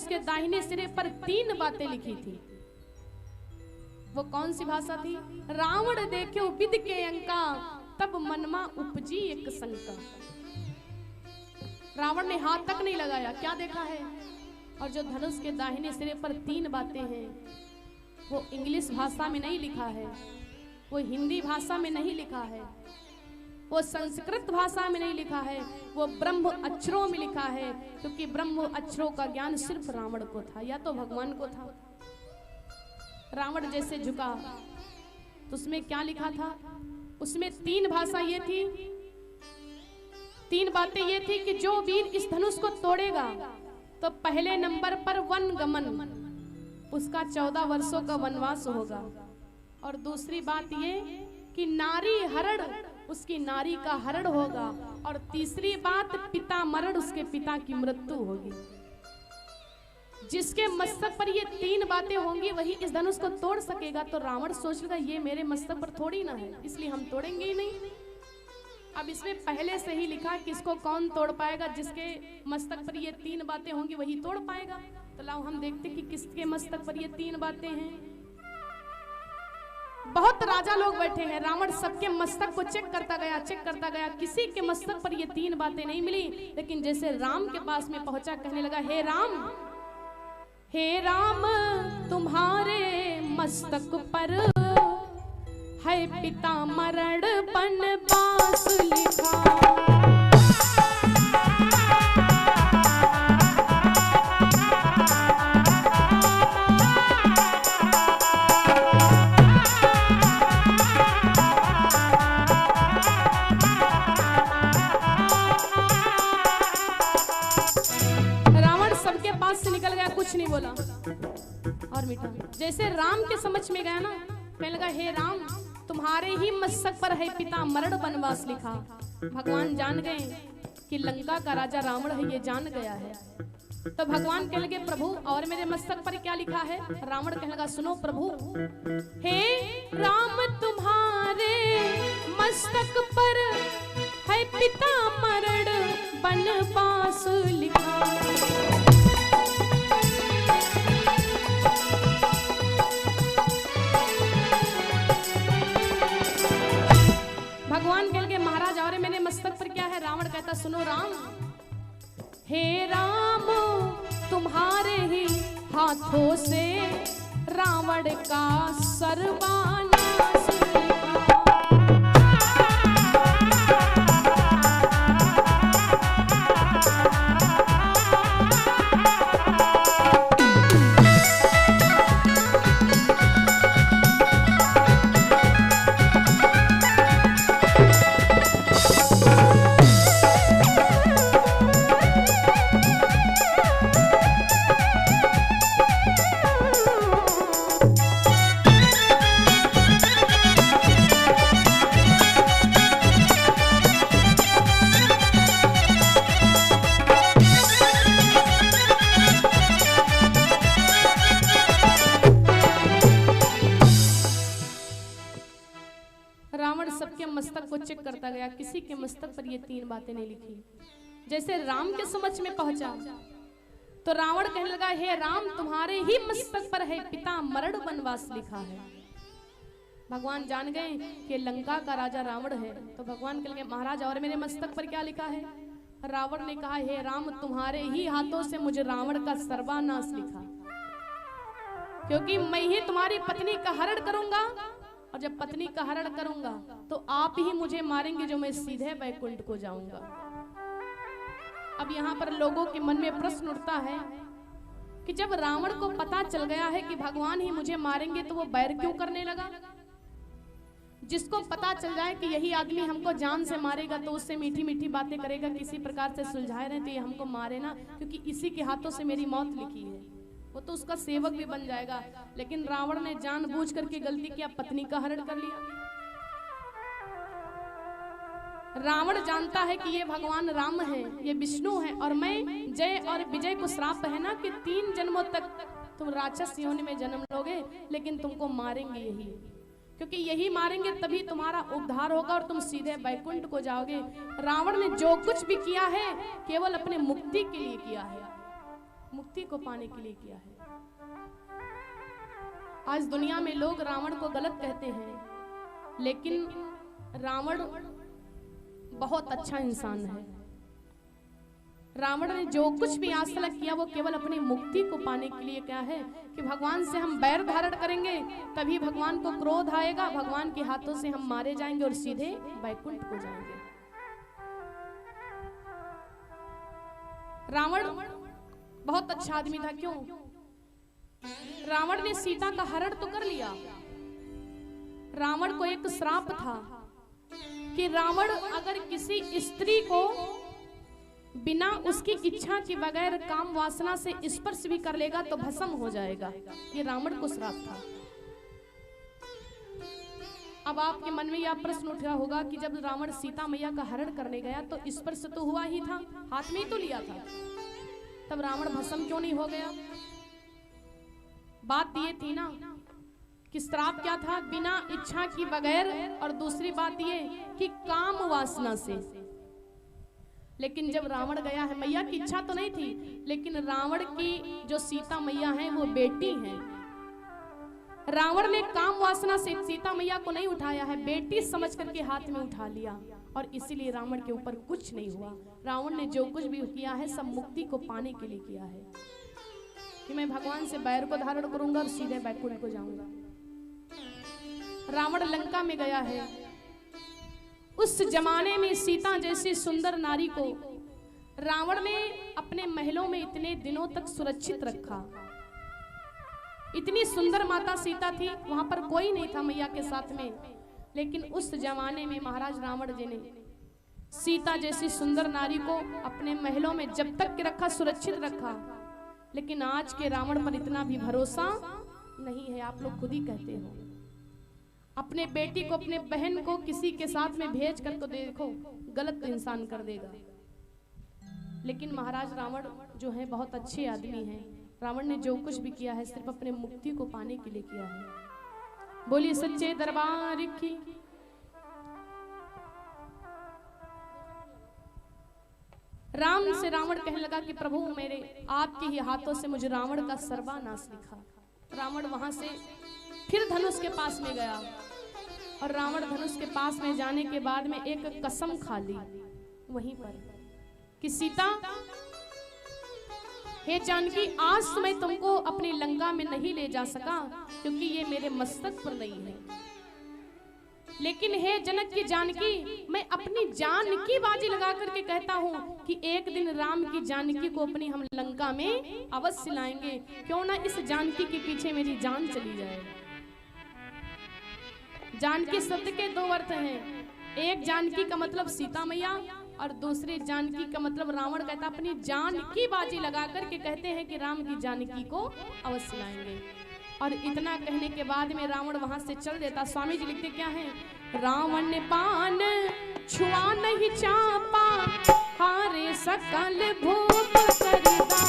धनुष के दाहिने सिरे पर 3 बातें लिखी थी। वो कौन सी भाषा थी? रावण देखे विद के अंका, तब मनमा उपजी एक शंका। रावण ने हाथ तक नहीं लगाया, क्या देखा है? और जो धनुष के दाहिने सिरे पर 3 बातें हैं, वो इंग्लिश भाषा में नहीं लिखा है, वो हिंदी भाषा में नहीं लिखा है, वो संस्कृत भाषा में नहीं लिखा है, वो ब्रह्म अक्षरों में लिखा है। क्योंकि ब्रह्म अक्षरों का ज्ञान सिर्फ रावण को था, या तो भगवान को था। रावण जैसे झुका तो उसमें क्या लिखा था? उसमें 3 भाषा ये थी, 3 बातें ये थी कि जो वीर इस धनुष को तोड़ेगा तो पहले नंबर पर वन गमन, उसका 14 वर्षों का वनवास होगा। और दूसरी बात ये कि नारी हरण, उसकी नारी का हरण होगा। और तीसरी बात पिता मरण, उसके पिता की मृत्यु होगी। जिसके मस्तक पर ये 3 बातें होंगी वही इस धनुष को तोड़ सकेगा। तो रावण सोच लेगा ये मेरे मस्तक पर थोड़ी ना है, इसलिए हम तोड़ेंगे ही नहीं। अब इसमें पहले से ही लिखा कि इसको कौन तोड़ पाएगा, जिसके मस्तक पर ये 3 बातें होंगी वही तोड़ पाएगा। तो लाओ हम देखते कि किसके मस्तक पर ये 3 बातें हैं। बहुत राजा लोग बैठे हैं, रावण सबके मस्तक को चेक करता गया, किसी के मस्तक पर ये 3 बातें नहीं मिली। लेकिन जैसे राम के पास में पहुंचा, कहने लगा हे राम तुम्हारे मस्तक पर है पिता मरण बनवास लिखा। नहीं बोला और मीठा। जैसे राम के समझ में गया ना, कहने लगा हे राम तुम्हारे ही मस्तक पर है पिता मरण वनवास लिखा। भगवान जान गए कि लंका का राजा रावण है, ये जान गया है। तो भगवान कहने लगे प्रभु और मेरे मस्तक पर क्या लिखा है? रावण कहने लगा सुनो प्रभु, हे राम तुम्हारे मस्तक पर है पिता मरण वनवास लिखा। भगवान कह के महाराज और मेरे मस्तक पर क्या है? रावण कहता सुनो राम, हे राम तुम्हारे ही हाथों से रावण का सर्वनाश लिखा। चेक करता गया, किसी के मस्तक पर ये 3 बातें नहीं लिखी। जैसे राम के समझ में पहुंचा तो रावण कहने लगा हे राम तुम्हारे ही मस्तक पर है पिता मरण वनवास लिखा है। भगवान जान गए कि लंका का राजा रावण है। तो भगवान कह लगे महाराज और मेरे मस्तक पर क्या लिखा है? रावण ने कहा हे राम तुम्हारे ही हाथों से मुझे रावण का सर्वनाश लिखा, क्योंकि मैं ही तुम्हारी पत्नी का हरण करूंगा और जब पत्नी का हरण करूंगा तो आप ही मुझे मारेंगे, जो मैं सीधे वैकुंठ को जाऊंगा। अब यहाँ पर लोगों के मन में प्रश्न उठता है कि जब रावण को पता चल गया है कि भगवान ही मुझे मारेंगे तो वो बैर क्यों करने लगा? जिसको पता चल जाए कि यही आदमी हमको जान से मारेगा तो उससे मीठी मीठी बातें करेगा, किसी प्रकार से सुलझाए रहे तो ये हमको मारे ना, क्योंकि इसी के हाथों से मेरी मौत लिखी है, वो तो उसका सेवक भी बन जाएगा। लेकिन रावण ने जानबूझ करके गलती किया, पत्नी का हरण कर लिया। रावण जानता है कि ये भगवान राम है, ये विष्णु है, और मैं जय और विजय को श्राप है ना कि 3 जन्मों तक तुम राक्षस योनि में जन्म लोगे, लेकिन तुमको मारेंगे यही, क्योंकि यही मारेंगे तभी तुम्हारा उद्धार होगा और तुम सीधे वैकुंठ को जाओगे। रावण ने जो कुछ भी किया है केवल अपने मुक्ति के लिए किया है, मुक्ति को पाने के लिए किया है। आज दुनिया में लोग रावण को गलत कहते हैं, लेकिन रावण बहुत अच्छा इंसान है। रावण ने जो कुछ भी आज तक किया वो केवल अपनी मुक्ति को पाने के लिए क्या है कि भगवान से हम बैर धारण करेंगे तभी भगवान को क्रोध आएगा, भगवान के हाथों से हम मारे जाएंगे और सीधे वैकुंठ को जाएंगे। रावण बहुत अच्छा आदमी था। क्यों? रावण ने सीता का हरण तो कर लिया। रावण को एक श्राप था कि रावण अगर किसी स्त्री को बिना उसकी इच्छा के बगैर काम वासना से स्पर्श भी कर लेगा तो भस्म हो जाएगा। ये रावण को श्राप था। अब आपके मन में यह प्रश्न उठा होगा कि जब रावण सीता मैया का हरण करने गया तो स्पर्श तो हुआ ही था, हाथ में ही तो लिया था, तब रावण भस्म क्यों नहीं हो गया? बात ये थी ना कि श्राप क्या था? बिना इच्छा की बगैर, और दूसरी बात ये कि काम वासना से। लेकिन जब रावण गया है, मैया की इच्छा तो नहीं थी, लेकिन रावण की जो सीता मैया है वो बेटी है। रावण ने काम वासना से सीता मैया को नहीं उठाया है, बेटी समझ करके हाथ में उठा लिया, और इसीलिए रावण के ऊपर कुछ नहीं हुआ। रावण ने जो कुछ भी किया है सब मुक्ति को पाने के लिए किया है कि मैं भगवान से बैर को धारण करूंगा और सीधे वैकुंठ को जाऊंगा। रावण लंका में गया है। उस जमाने में सीता जैसी सुंदर नारी को रावण ने अपने महलों में इतने दिनों तक सुरक्षित रखा। इतनी सुंदर माता सीता थी, वहां पर कोई नहीं था मैया के साथ में, लेकिन उस जमाने में महाराज रावण जी ने सीता जैसी सुंदर नारी को अपने महलों में जब तक रखा, सुरक्षित रखा। लेकिन आज के रावण पर इतना भी भरोसा नहीं है। आप लोग खुद ही कहते हो, अपने बेटी को, अपने बहन को किसी के साथ में भेज कर तो देखो, गलत इंसान कर देगा। लेकिन महाराज रावण जो है बहुत अच्छे आदमी हैं। रावण ने जो कुछ भी किया है सिर्फ अपने मुक्ति को पाने के लिए किया है। बोलिए सच्चे दरबार की। राम से रावण कहने लगा कि प्रभु मेरे आपके ही हाथों से मुझे रावण का सर्वनाश लिखा। रावण वहां से फिर धनुष के पास में गया, और रावण धनुष के पास में जाने के बाद में एक कसम खा ली वहीं पर कि सीता, हे जानकी, आज तो मैं तुमको अपनी लंका में नहीं ले जा सका क्योंकि ये मेरे मस्तक पर नहीं है, लेकिन हे जनक की जानकी, मैं अपनी जान की बाजी लगा करके कहता हूँ कि एक दिन राम की जानकी को अपनी हम लंका में अवश्य लाएंगे। क्यों ना इस जानकी के पीछे मेरी जान चली जाए। जानकी शब्द के दो अर्थ हैं, एक जानकी का मतलब सीता मैया, और दूसरी जानकी का मतलब रावण कहता अपनी जान की बाजी लगा करके कहते हैं कि राम की जानकी को अवश्य लाएंगे। और इतना कहने के बाद में रावण वहां से चल देता। स्वामी जी लिखते क्या है? रावण ने पान छुआ नहीं चापा, हारे सकल भूप करदापा।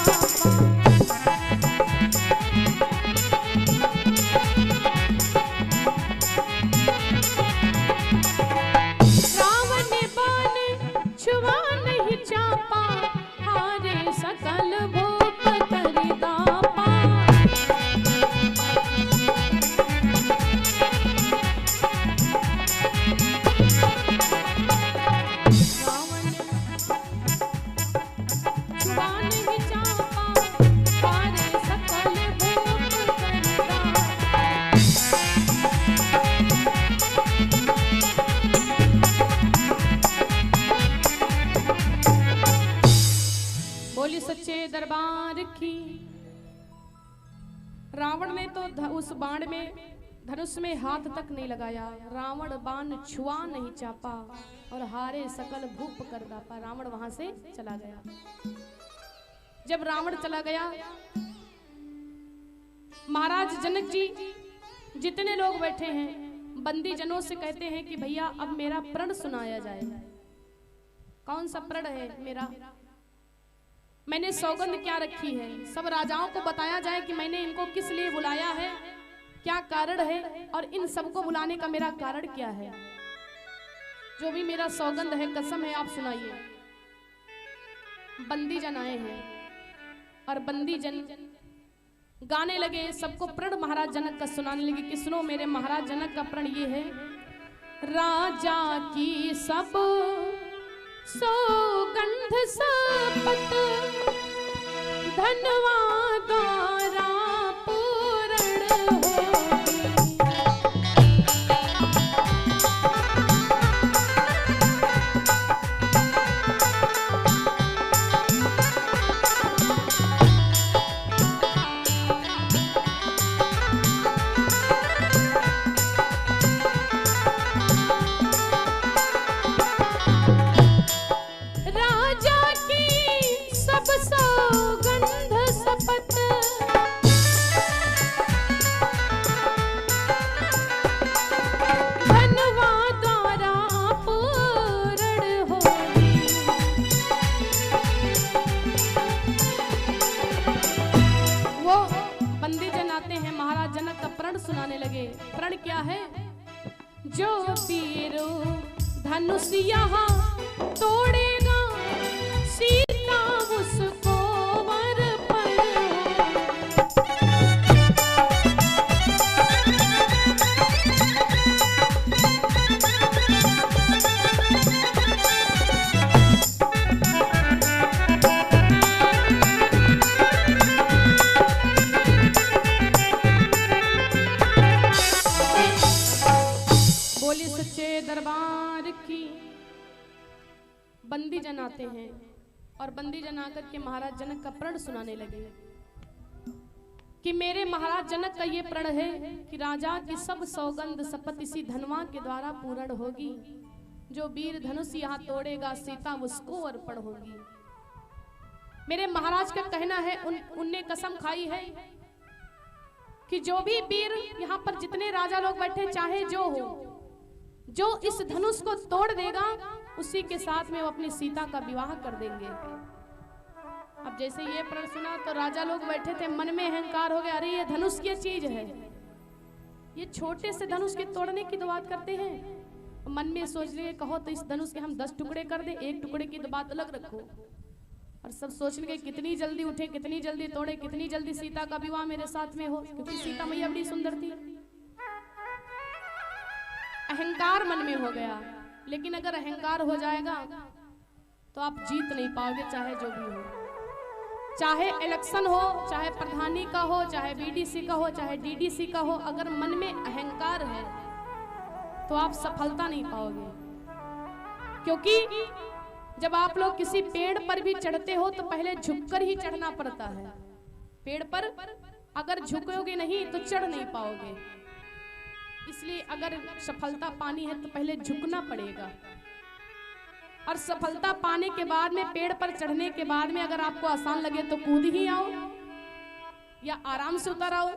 दरबार की। रावण ने तो उस बाण में, धनुष में हाथ तक नहीं लगाया। रावण बाण छुआ नहीं चापा और हारे सकल भूप कर दापा। रावण वहां से चला गया। जब रावण चला गया, महाराज जनक जी जितने लोग बैठे हैं बंदी जनों से कहते हैं कि भैया अब मेरा प्रण सुनाया जाए। कौन सा प्रण है मेरा? मैंने सौगंध क्या रखी है, सब राजाओं को बताया जाए कि मैंने इनको किस लिए बुलाया है, क्या कारण है, और इन सबको बुलाने का मेरा कारण क्या है। जो भी मेरा सौगंध है, कसम है, आप सुनाइए। बंदी जन आए हैं, और बंदी जन गाने लगे, सबको प्रण महाराज जनक का सुनाने लगे कि सुनो मेरे महाराज जनक का प्रण ये है, राजा की सब सौगंध सपत धनवा द्वारा पूर्ण होगी। सुनाने लगे। प्रण क्या है? जो वीर धनुष यहाँ तोड़ेगा सीता उसको वर दरबार की। बंदी जन आते हैं और बंदी जन आकर के महाराज जनक का प्रण सुनाने लगे कि मेरे महाराज जनक का ये प्रण है कि राजा की सब सौगंध शपथ इसी धनवा के द्वारा पूर्ण होगी। जो वीर धनुष यहाँ तोड़ेगा सीता उसको अर्पण होगी। मेरे महाराज का कहना है, उनने कसम खाई है कि जो भी वीर यहाँ पर जितने राजा लोग बैठे चाहे जो हो, जो इस धनुष को तोड़ देगा उसी के साथ में वो अपनी सीता का विवाह कर देंगे। अब जैसे ये प्रण सुना तो राजा लोग बैठे थे, मन में अहंकार हो गया, अरे ये धनुष की चीज है, ये छोटे से धनुष के तोड़ने की तो बात करते हैं। मन में सोच रहे कहो तो इस धनुष के हम 10 टुकड़े कर दे, एक टुकड़े की तो बात अलग रखो। और सब सोच रहे कितनी जल्दी उठे, कितनी जल्दी तोड़े, कितनी जल्दी सीता का विवाह मेरे साथ में हो, क्योंकि सीता मैया बड़ी सुंदर थी। अहंकार मन में हो गया। लेकिन अगर अहंकार हो जाएगा तो आप जीत नहीं पाओगे, चाहे जो भी हो, चाहे इलेक्शन हो, चाहे प्रधानी का हो, चाहे बीडीसी का हो, चाहे डीडीसी का हो। अगर मन में अहंकार है तो आप सफलता नहीं पाओगे। क्योंकि जब आप लोग किसी पेड़ पर भी चढ़ते हो तो पहले झुककर ही चढ़ना पड़ता है। पेड़ पर अगर झुकोगे नहीं तो चढ़ नहीं पाओगे। इसलिए अगर सफलता पानी है तो पहले झुकना पड़ेगा, और सफलता पाने के बाद में पेड़ पर चढ़ने के बाद में अगर आपको आसान लगे तो कूद ही आओ, या आराम से उतर आओ,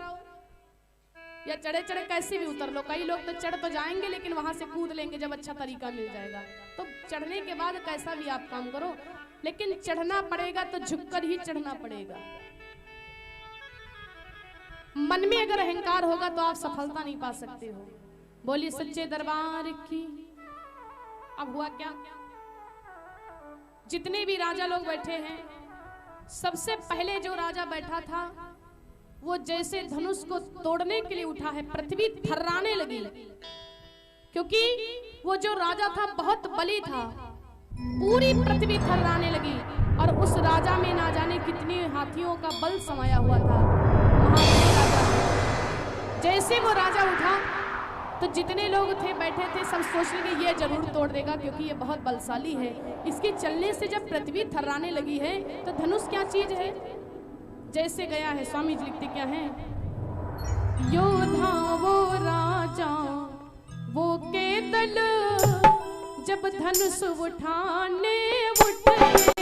या चढ़े चढ़े कैसे भी उतर लो। कई लोग तो चढ़ तो जाएंगे लेकिन वहां से कूद लेंगे जब अच्छा तरीका मिल जाएगा। तो चढ़ने के बाद कैसा भी आप काम करो, लेकिन चढ़ना पड़ेगा तो झुककर ही चढ़ना पड़ेगा। मन में अगर अहंकार होगा तो आप सफलता नहीं पा सकते हो। बोलिए सच्चे दरबार की। अब हुआ क्या, जितने भी राजा लोग बैठे हैं, सबसे पहले जो राजा बैठा था वो जैसे धनुष को तोड़ने के लिए उठा है, पृथ्वी थर्राने लगी, क्योंकि वो जो राजा था बहुत बली था। पूरी पृथ्वी थर्राने लगी और उस राजा में ना जाने कितने हाथियों का बल समाया हुआ था। जैसे वो राजा उठा तो जितने लोग थे बैठे थे सब सोच रहे कि ये जरूर तोड़ देगा, क्योंकि ये बहुत बलशाली है। इसके चलने से जब पृथ्वी थर्राने लगी है तो धनुष क्या चीज है। जैसे गया है, स्वामी जी लिखते क्या है, योधा वो राजा वो के दल जब धनुष उठाने उठे,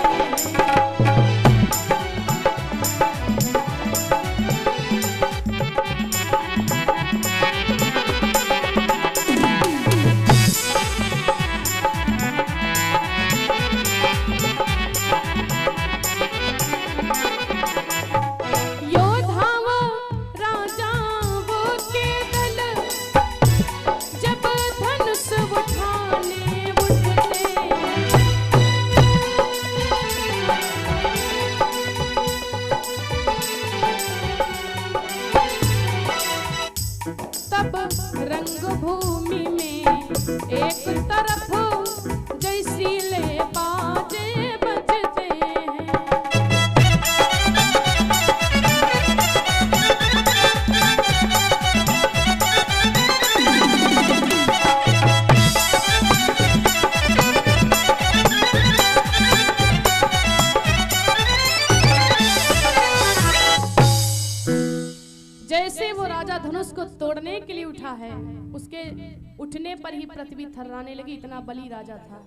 तब रंग भूमि में एक तरफ जैसीले बाजे बजते हैं। जैसे वो राजा धनुष को तोड़ने के लिए उठा है, उसके उठने पर ही पृथ्वी थर्राने लगी, इतना बली राजा था।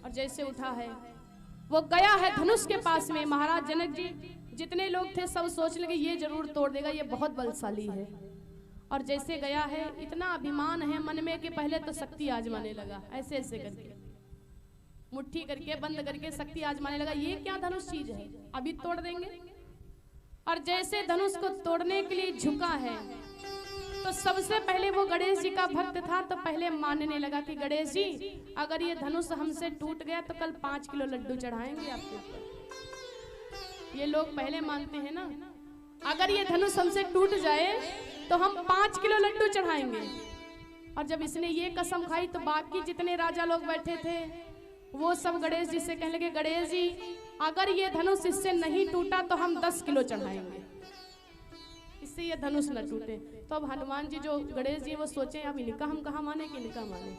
और जैसे उठा है वो गया है धनुष के पास में। महाराज जनक जी जितने लोग थे सब सोच लगे ये जरूर तोड़ देगा, ये बहुत बलशाली है। और जैसे गया है इतना अभिमान है मन में कि पहले तो शक्ति आजमाने लगा, ऐसे ऐसे करके मुट्ठी करके बंद करके शक्ति आजमाने लगा, ये क्या धनुष चीज है, अभी तोड़ देंगे। और जैसे धनुष को तोड़ने के लिए झुका है तो सबसे पहले वो गणेश जी का भक्त था, तो पहले मानने लगा कि गणेश जी अगर ये धनुष हमसे टूट गया तो कल 5 किलो लड्डू चढ़ाएंगे आपके ऊपर। ये लोग पहले मानते हैं ना, अगर ये धनुष हमसे टूट जाए तो हम 5 किलो लड्डू चढ़ाएंगे। और जब इसने ये कसम खाई तो बाकी जितने राजा लोग बैठे थे वो सब गणेश जी से कहने लगे, गणेश जी अगर ये धनुष इससे नहीं टूटा तो हम 10 किलो चढ़ाएंगे, इससे ये धनुष न टूटे। तो अब हनुमान जी जो गणेश जी वो सोचे अब इनका हम कहाँ माने कि इनका माने।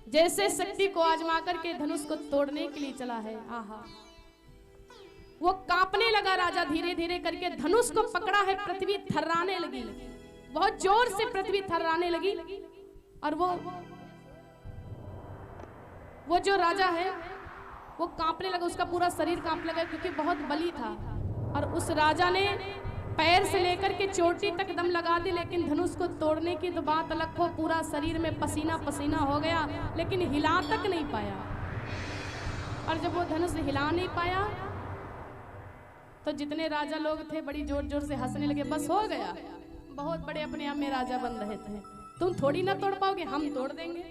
जैसे शक्ति को आजमा करके धनुष को तोड़ने के लिए चला है, आहा वो कांपने लगा राजा, धीरे धीरे करके धनुष को पकड़ा है, पृथ्वी थर्राने लगी, बहुत जोर से पृथ्वी थर्राने लगी। और वो जो राजा है वो कांपने लगा, उसका पूरा शरीर कांपने लगा क्योंकि बहुत बली था। और उस राजा ने पैर से लेकर के चोटी तक दम लगा दी, लेकिन धनुष को तोड़ने की तो बात अलग हो, पूरा शरीर में पसीना पसीना हो गया, लेकिन हिला तक नहीं पाया। और जब वो धनुष हिला नहीं पाया तो जितने राजा लोग थे बड़ी जोर जोर से हंसने लगे, बस हो गया, बहुत बड़े अपने आप में राजा बन रहे थे, तुम थोड़ी ना तोड़ पाओगे, हम तोड़ देंगे।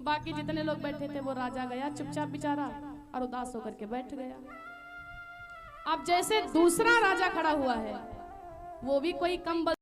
बाकी जितने लोग बैठे थे वो राजा गया चुपचाप बेचारा और उदास होकर के बैठ गया। अब जैसे दूसरा राजा खड़ा हुआ है वो भी कोई कम